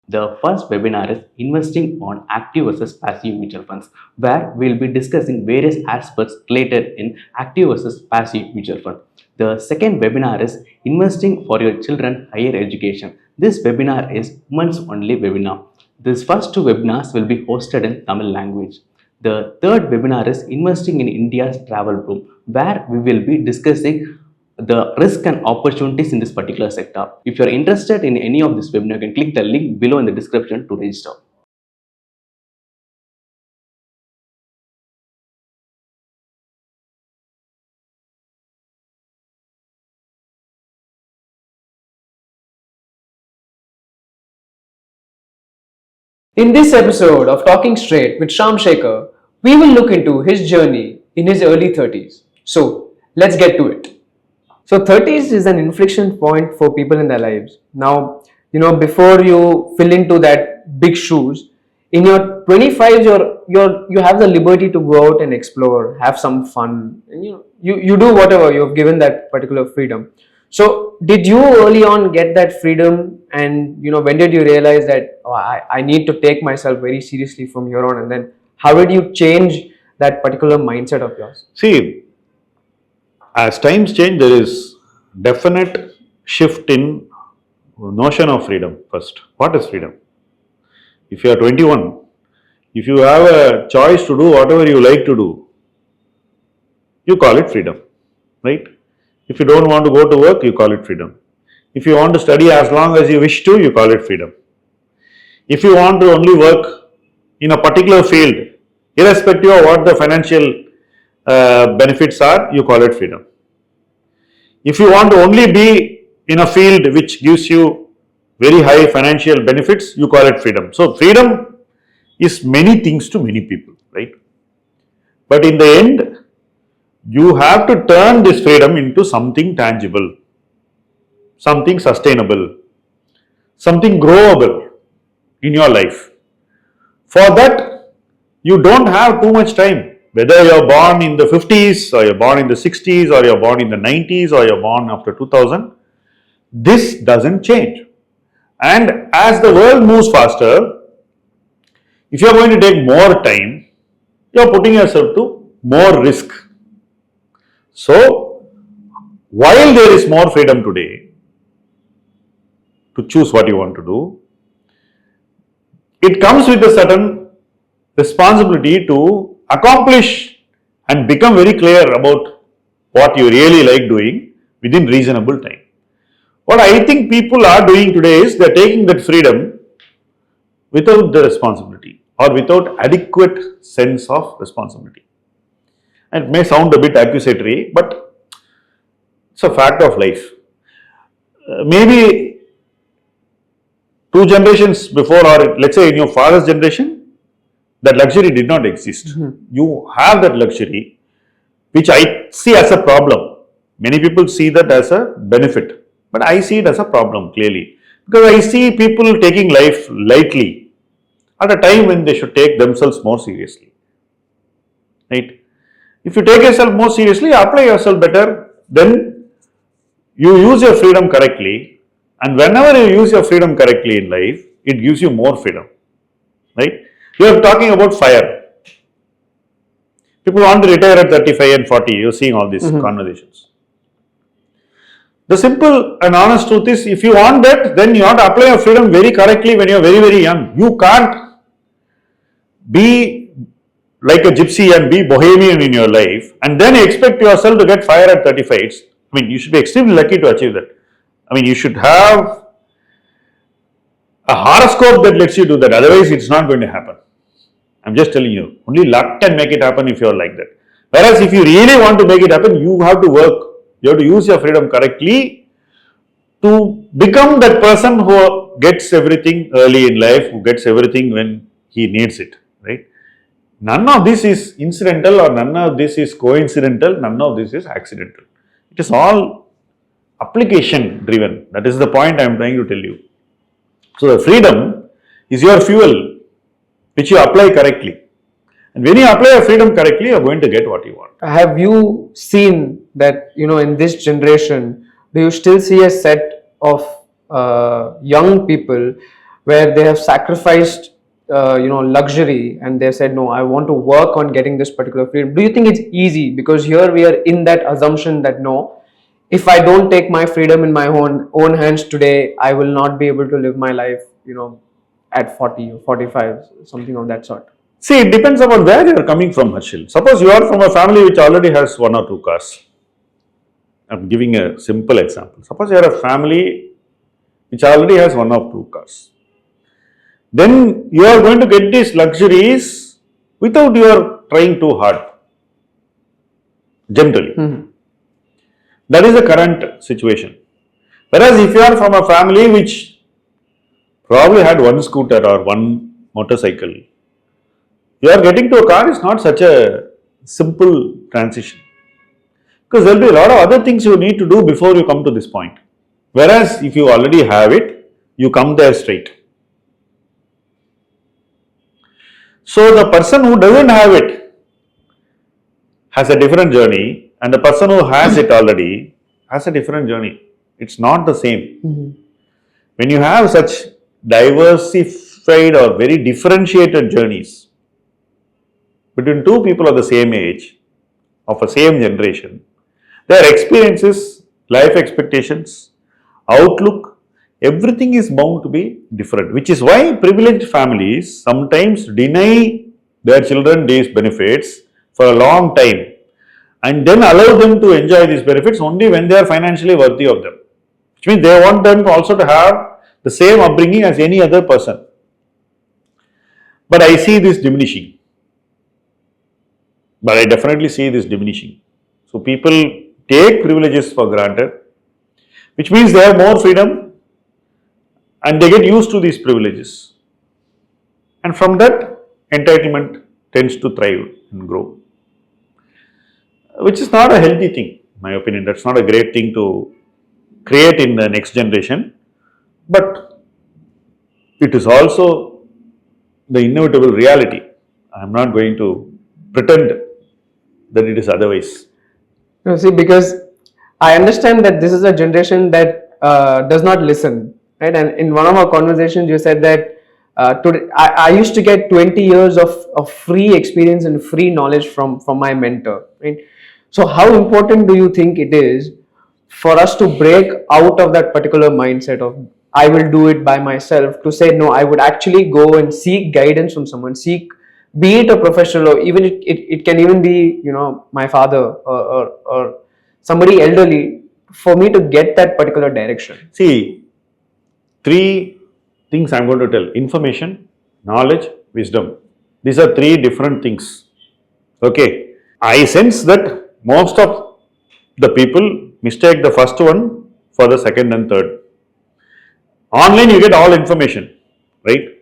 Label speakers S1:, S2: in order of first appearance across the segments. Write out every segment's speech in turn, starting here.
S1: The first webinar is Investing on Active versus Passive Mutual Funds, where we'll be discussing various aspects related in active versus passive mutual fund. The second webinar is Investing for Your Children Higher Education. This webinar is women's only webinar. These first two webinars will be hosted in Tamil language. The third webinar is Investing in India's Travel Boom, where we will be discussing the risk and opportunities in this particular sector. If you are interested in any of this webinar, you can click the link below in the description to register.
S2: In this episode of Talking Straight with Shyam Sekhar, we will look into his journey in his early 30s. So, let's get to it. So 30s is an inflection point for people in their lives. Now, before you fill into that big shoes, in your 25s, you have the liberty to go out and explore, have some fun, and you do whatever, you've given that particular freedom. So did you early on get that freedom, and when did you realize that I need to take myself very seriously from here on, and then how did you change that particular mindset of yours?
S3: See, as times change, there is definite shift in notion of freedom. First, what is freedom? If you are 21, if you have a choice to do whatever you like to do, you call it freedom, right? If you don't want to go to work, you call it freedom. If you want to study as long as you wish to, you call it freedom. If you want to only work in a particular field, irrespective of what the financial benefits are, you call it freedom. If you want to only be in a field which gives you very high financial benefits, you call it freedom. So freedom is many things to many people, right? But in the end, you have to turn this freedom into something tangible, something sustainable, something growable in your life. For that, you don't have too much time. Whether you're born in the 50s, or you're born in the 60s, or you're born in the 90s, or you're born after 2000, this doesn't change. And as the world moves faster, if you're going to take more time, you're putting yourself to more risk. So, while there is more freedom today to choose what you want to do, it comes with a certain responsibility to accomplish and become very clear about what you really like doing within reasonable time. What I think people are doing today is they are taking that freedom without the responsibility or without adequate sense of responsibility. And it may sound a bit accusatory, but it's a fact of life. Maybe 2 generations before, or let's say in your father's generation, that luxury did not exist. You have that luxury, which I see as a problem. Many people see that as a benefit, but I see it as a problem clearly, because I see people taking life lightly at a time when they should take themselves more seriously, right? If you take yourself more seriously, apply yourself better, then you use your freedom correctly, and whenever you use your freedom correctly in life, it gives you more freedom, right? We are talking about fire. People want to retire at 35 and 40. You're seeing all these conversations. The simple and honest truth is, if you want that, then you have to apply your freedom very correctly when you're very, very young. You can't be like a gypsy and be bohemian in your life and then expect yourself to get fire at 35. I mean, you should be extremely lucky to achieve that. I mean, you should have a horoscope that lets you do that. Otherwise, it's not going to happen. I'm just telling you, only luck can make it happen if you're like that. Whereas if you really want to make it happen, you have to work. You have to use your freedom correctly to become that person who gets everything early in life, who gets everything when he needs it, right? None of this is incidental, or none of this is coincidental, none of this is accidental. It is all application driven. That is the point I am trying to tell you. So the freedom is your fuel, which you apply correctly. And when you apply your freedom correctly, you are going to get what you want.
S2: Have you seen that, in this generation, do you still see a set of young people where they have sacrificed luxury, and they said, no, I want to work on getting this particular freedom. Do you think it's easy? Because here we are in that assumption that no, if I don't take my freedom in my own hands today, I will not be able to live my life, at 40 or 45, something of that sort.
S3: See, it depends upon where you are coming from, Harshil. Suppose you are from a family which already has 1 or 2 cars. I'm giving a simple example. Suppose you are a family which already has 1 or 2 cars. Then you are going to get these luxuries without your trying too hard. Generally. That is the current situation. Whereas if you are from a family which probably had 1 scooter or 1 motorcycle, you are getting to a car is not such a simple transition. Because there will be a lot of other things you need to do before you come to this point. Whereas if you already have it, you come there straight. So the person who doesn't have it has a different journey, and the person who has it already has a different journey. It's not the same. When you have such diversified or very differentiated journeys between 2 people of the same age, of the same generation, their experiences, life expectations, outlook, everything is bound to be different, which is why privileged families sometimes deny their children these benefits for a long time and then allow them to enjoy these benefits only when they are financially worthy of them. Which means they want them also to have the same upbringing as any other person. But I see this diminishing. But I definitely see this diminishing. So people take privileges for granted, which means they have more freedom and they get used to these privileges. And from that, entitlement tends to thrive and grow, which is not a healthy thing, in my opinion. That's not a great thing to create in the next generation, but it is also the inevitable reality. I am not going to pretend that it is otherwise.
S2: No, see, because I understand that this is a generation that does not listen, right? And in one of our conversations, you said that today, I used to get 20 years of free experience and free knowledge from my mentor, right? So how important do you think it is for us to break out of that particular mindset of I will do it by myself, to say no, I would actually go and seek guidance from someone, be it a professional, or even it can even be my father or somebody elderly, for me to get that particular direction.
S3: See, 3 things I am going to tell: information, knowledge, wisdom. These are 3 different things. Okay, I sense that most of the people mistake the first one for the second and third. Online you get all information, right?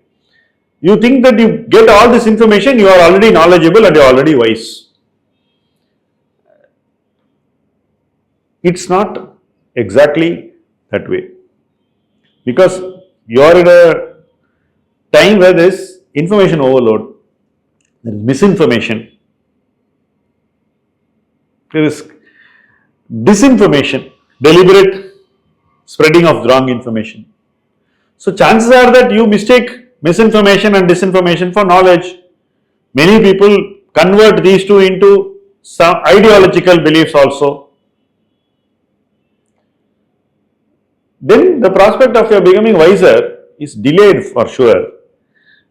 S3: You think that you get all this information, you are already knowledgeable and you are already wise. It's not exactly that way, because you are in a time where there is information overload, there is misinformation, there is disinformation, deliberate spreading of wrong information. So chances are that you mistake misinformation and disinformation for knowledge. Many people convert these 2 into some ideological beliefs also. Then the prospect of your becoming wiser is delayed for sure.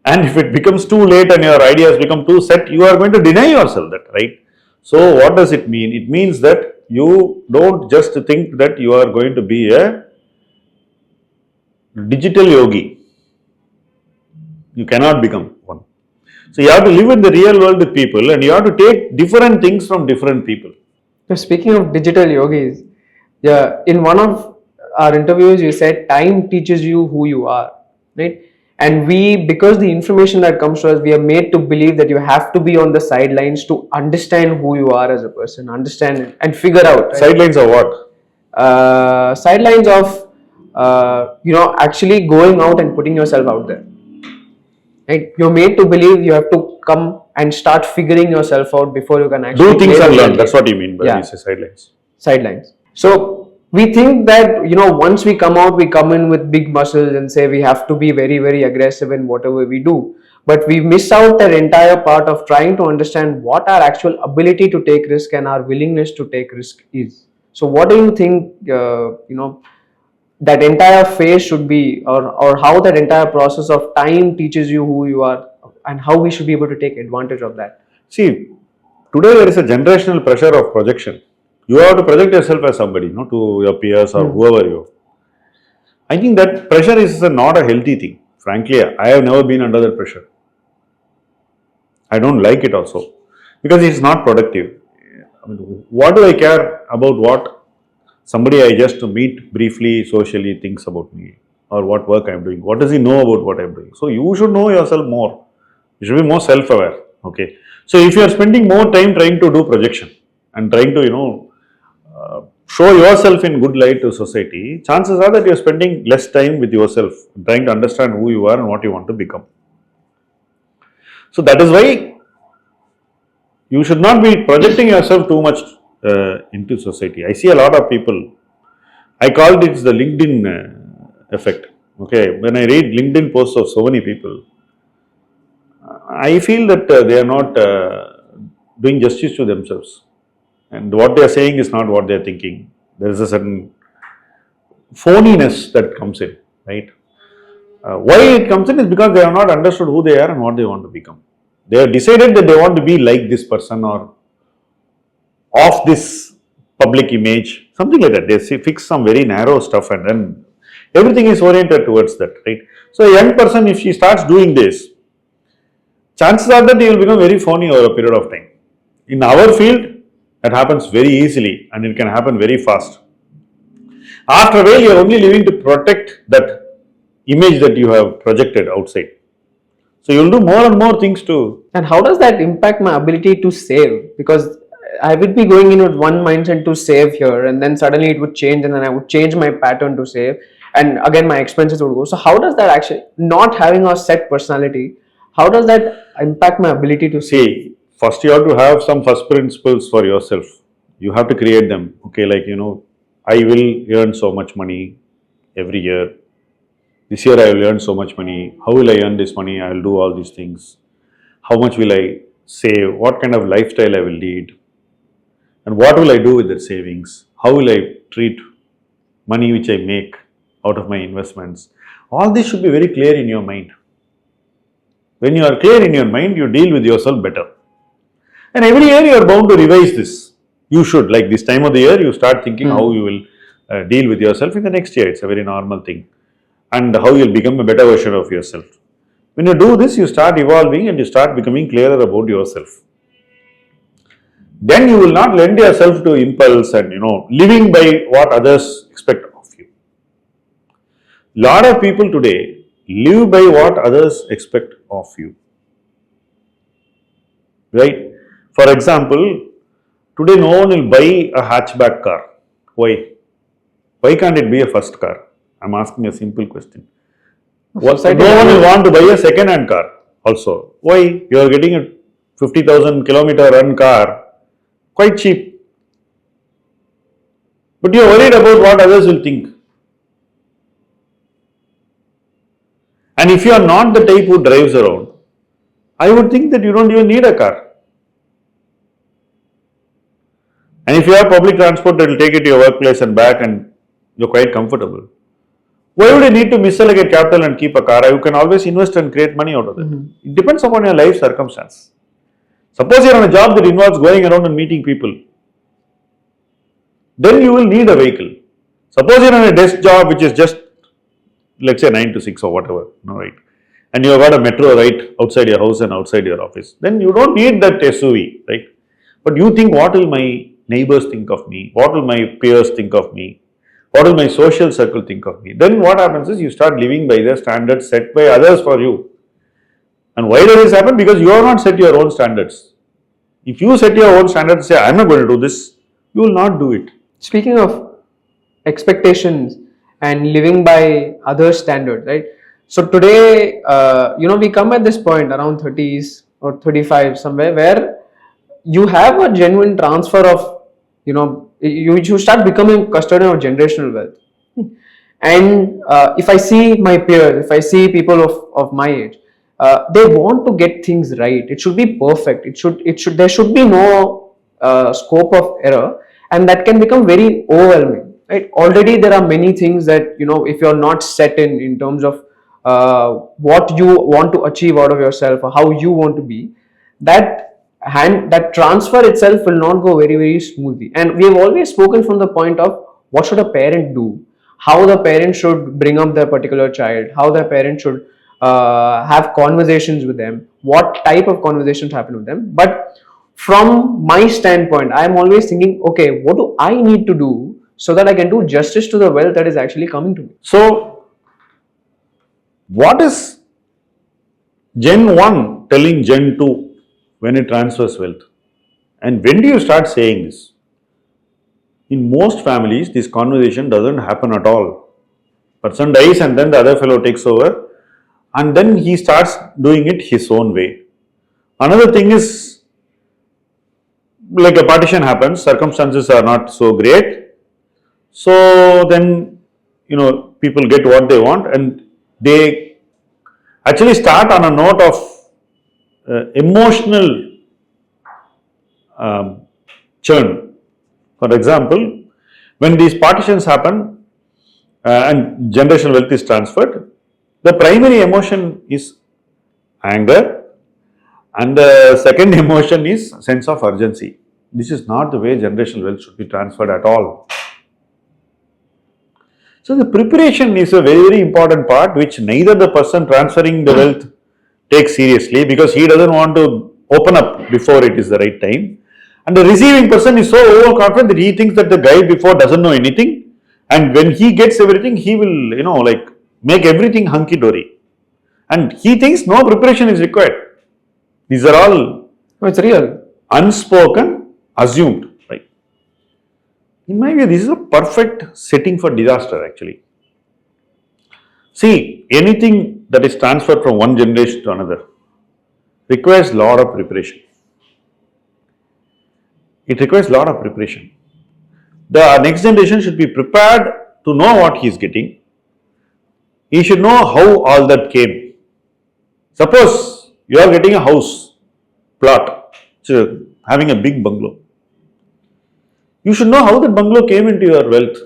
S3: And if it becomes too late and your ideas become too set, you are going to deny yourself that, right? So what does it mean? It means that you don't just think that you are going to be a digital yogi. You cannot become one. So you have to live in the real world with people, and you have to take different things from different people.
S2: So speaking of digital yogis, in one of our interviews, you said time teaches you who you are, right? And because the information that comes to us, we are made to believe that you have to be on the sidelines to understand who you are as a person, understand it and figure out. Right?
S3: Sidelines of what?
S2: Sidelines of actually going out and putting yourself out there. Right? You're made to believe you have to come and start figuring yourself out before you can actually
S3: do things and learn. That's what you mean by
S2: you say
S3: sidelines.
S2: Sidelines. So we think that, once we come out, we come in with big muscles and say we have to be very, very aggressive in whatever we do. But we miss out that entire part of trying to understand what our actual ability to take risk and our willingness to take risk is. So, what do you think, that entire phase should be, or how that entire process of time teaches you who you are and how we should be able to take advantage of that?
S3: See, today there is a generational pressure of projection. You have to project yourself as somebody, to your peers or whoever you are. I think that pressure is not a healthy thing. Frankly, I have never been under that pressure. I don't like it also because it's not productive. I mean, what do I care about what somebody I just meet briefly socially thinks about me or what work I'm doing? What does he know about what I'm doing? So you should know yourself more. You should be more self-aware. Okay. So if you are spending more time trying to do projection and trying to show yourself in good light to society, chances are that you are spending less time with yourself, trying to understand who you are and what you want to become. So that is why you should not be projecting yourself too much into society. I see a lot of people, I called it the LinkedIn effect. Okay, when I read LinkedIn posts of so many people, I feel that they are not doing justice to themselves. And what they are saying is not what they are thinking. There is a certain phoniness that comes in, right? Why it comes in is because they have not understood who they are and what they want to become. They have decided that they want to be like this person or of this public image, something like that. They fix some very narrow stuff and then everything is oriented towards that, right? So a young person, if she starts doing this, chances are that he will become very phony over a period of time. In our field, that happens very easily and it can happen very fast. After a while, you are only living to protect that image that you have projected outside. So you will do more and more things to.
S2: And how does that impact my ability to save? Because I would be going in with one mindset to save here, and then suddenly it would change, and then I would change my pattern to save, and again my expenses would go. So how does that actually, not having a set personality, how does that impact my ability to save?
S3: See, first you have to have some first principles for yourself. You have to create them. Okay, like I will earn so much money every year. This year I will earn so much money. How will I earn this money? I will do all these things. How much will I save? What kind of lifestyle I will lead? And what will I do with that savings? How will I treat money which I make out of my investments? All this should be very clear in your mind. When you are clear in your mind, you deal with yourself better. And every year you are bound to revise this. You should, like this time of the year, you start thinking how you will deal with yourself in the next year. It's a very normal thing. And how you will become a better version of yourself. When you do this, you start evolving and you start becoming clearer about yourself. Then you will not lend yourself to impulse and living by what others expect of you. Lot of people today live by what others expect of you. Right? For example, today no one will buy a hatchback car. Why? Why can't it be a first car? I'm asking a simple question. No one will want to buy a second-hand car also. Why? You are getting a 50,000 kilometer run car quite cheap. But you are worried about what others will think. And if you are not the type who drives around, I would think that you don't even need a car. And if you have public transport that will take you to your workplace and back and you're quite comfortable, why would you need to misallocate capital and keep a car? You can always invest and create money out of it. It depends upon your life circumstance. Suppose you're on a job that involves going around and meeting people, then you will need a vehicle. Suppose you're on a desk job which is just, let's say 9 to 6 or whatever, right? And you've got a metro right outside your house and outside your office, then you don't need that SUV, right? But you think, what will my neighbors think of me? What will my peers think of me? What will my social circle think of me? Then what happens is you start living by the standards set by others for you. And why does this happen? Because you have not set your own standards. If you set your own standards, say, I'm not going to do this, you will not do it.
S2: Speaking of expectations and living by other standards, right? So today, we come at this point around 30s or 35 somewhere where you have a genuine transfer of, You start becoming custodian of generational wealth. And if I see my peers, if I see people of my age, they want to get things right. It should be perfect. There should be no scope of error, and that can become very overwhelming. Right? Already there are many things that, if you're not set in terms of what you want to achieve out of yourself or how you want to be, that transfer itself will not go very, very smoothly. And we have always spoken from the point of what should a parent do, how the parent should bring up their particular child, how the parent should have conversations with them, what type of conversations happen with them. But from my standpoint, I am always thinking, okay, what do I need to do so that I can do justice to the wealth that is actually coming to me?
S3: So, what is Gen 1 telling Gen 2 when it transfers wealth? And when do you start saying this? In most families, this conversation doesn't happen at all. Person dies and then the other fellow takes over and then he starts doing it his own way. Another thing is, like a partition happens, circumstances are not so great. So then, people get what they want and they actually start on a note of emotional churn. For example, when these partitions happen and generational wealth is transferred, the primary emotion is anger and the second emotion is sense of urgency. This is not the way generational wealth should be transferred at all. So the preparation is a very, very important part which neither the person transferring the wealth takes seriously because he doesn't want to open up before it is the right time. And the receiving person is so overconfident that he thinks that the guy before doesn't know anything, and when he gets everything, he will, make everything hunky-dory. And he thinks no preparation is required. These are all
S2: it's real.
S3: Unspoken, assumed. Right? In my view, this is a perfect setting for disaster actually. See, anything that is transferred from one generation to another requires a lot of preparation. It requires a lot of preparation. The next generation should be prepared to know what he is getting. He should know how all that came. Suppose you are getting a house plot, so having a big bungalow. You should know how that bungalow came into your wealth,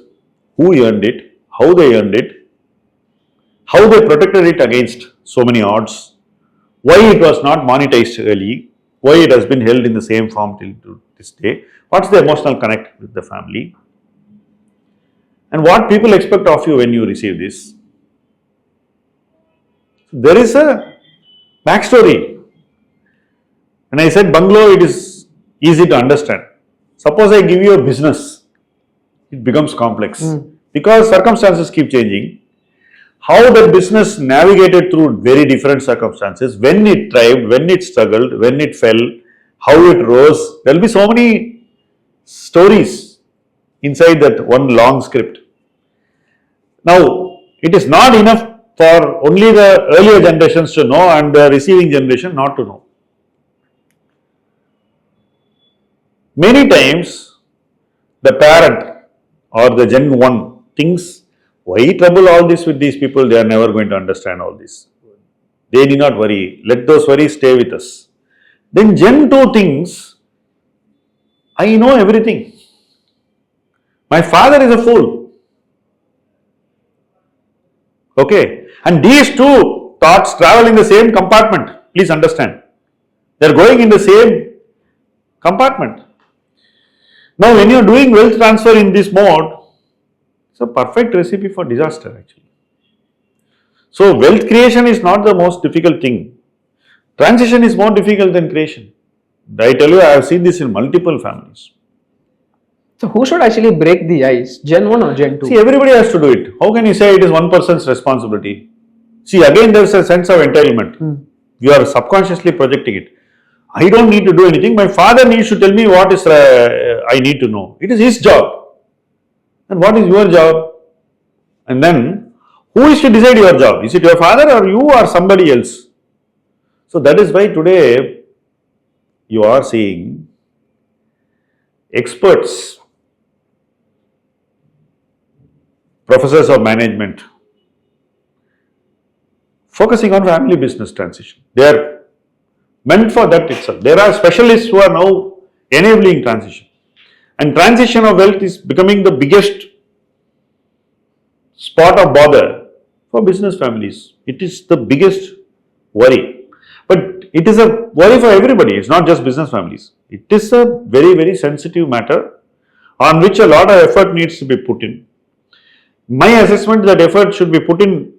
S3: who earned it, how they earned it, how they protected it against so many odds, why it was not monetized early, why it has been held in the same form till to this day, what's the emotional connect with the family, and what people expect of you when you receive this. So there is a backstory. When I said bungalow, it is easy to understand. Suppose I give you a business, it becomes complex because circumstances keep changing. How the business navigated through very different circumstances, when it thrived, when it struggled, when it fell, how it rose, there will be so many stories inside that one long script. Now, it is not enough for only the earlier generations to know and the receiving generation not to know. Many times, the parent or the Gen 1 thinks, why trouble all this with these people? They are never going to understand all this. They need not worry. Let those worries stay with us. Then Gen 2 thinks, I know everything. My father is a fool. Okay. And these two thoughts travel in the same compartment. Please understand. They are going in the same compartment. Now, when you are doing wealth transfer in this mode, it's a perfect recipe for disaster actually. So, wealth creation is not the most difficult thing. Transition is more difficult than creation. I tell you, I have seen this in multiple families.
S2: So, who should actually break the ice? Gen 1 or Gen 2?
S3: See, everybody has to do it. How can you say it is one person's responsibility? See, again, there is a sense of entitlement. You are subconsciously projecting it. I don't need to do anything. My father needs to tell me what is I need to know. It is his job. And what is your job? And then, who is to decide your job? Is it your father or you or somebody else? So that is why today you are seeing experts professors of management, focusing on family business transition. They are meant for that itself. There are specialists who are now enabling transition. And transition of wealth is becoming the biggest spot of bother for business families. It is the biggest worry. But it is a worry for everybody. It's not just business families. It is a very, very sensitive matter on which a lot of effort needs to be put in. My assessment, that effort should be put in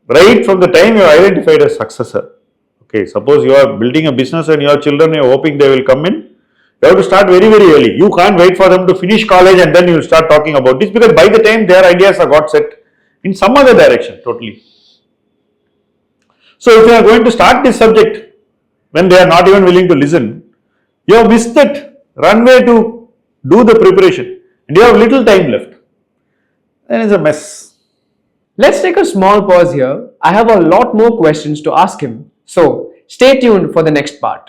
S3: right from the time you are identified a successor. Okay, suppose you are building a business and your children, you are hoping they will come in. You have to start very, very early. You can't wait for them to finish college and then you start talking about this, because by the time their ideas are got set in some other direction totally. So if you are going to start this subject when they are not even willing to listen, you have missed that runway to do the preparation and you have little time left. Then it's a mess.
S2: Let's take a small pause here. I have a lot more questions to ask him. So stay tuned for the next part.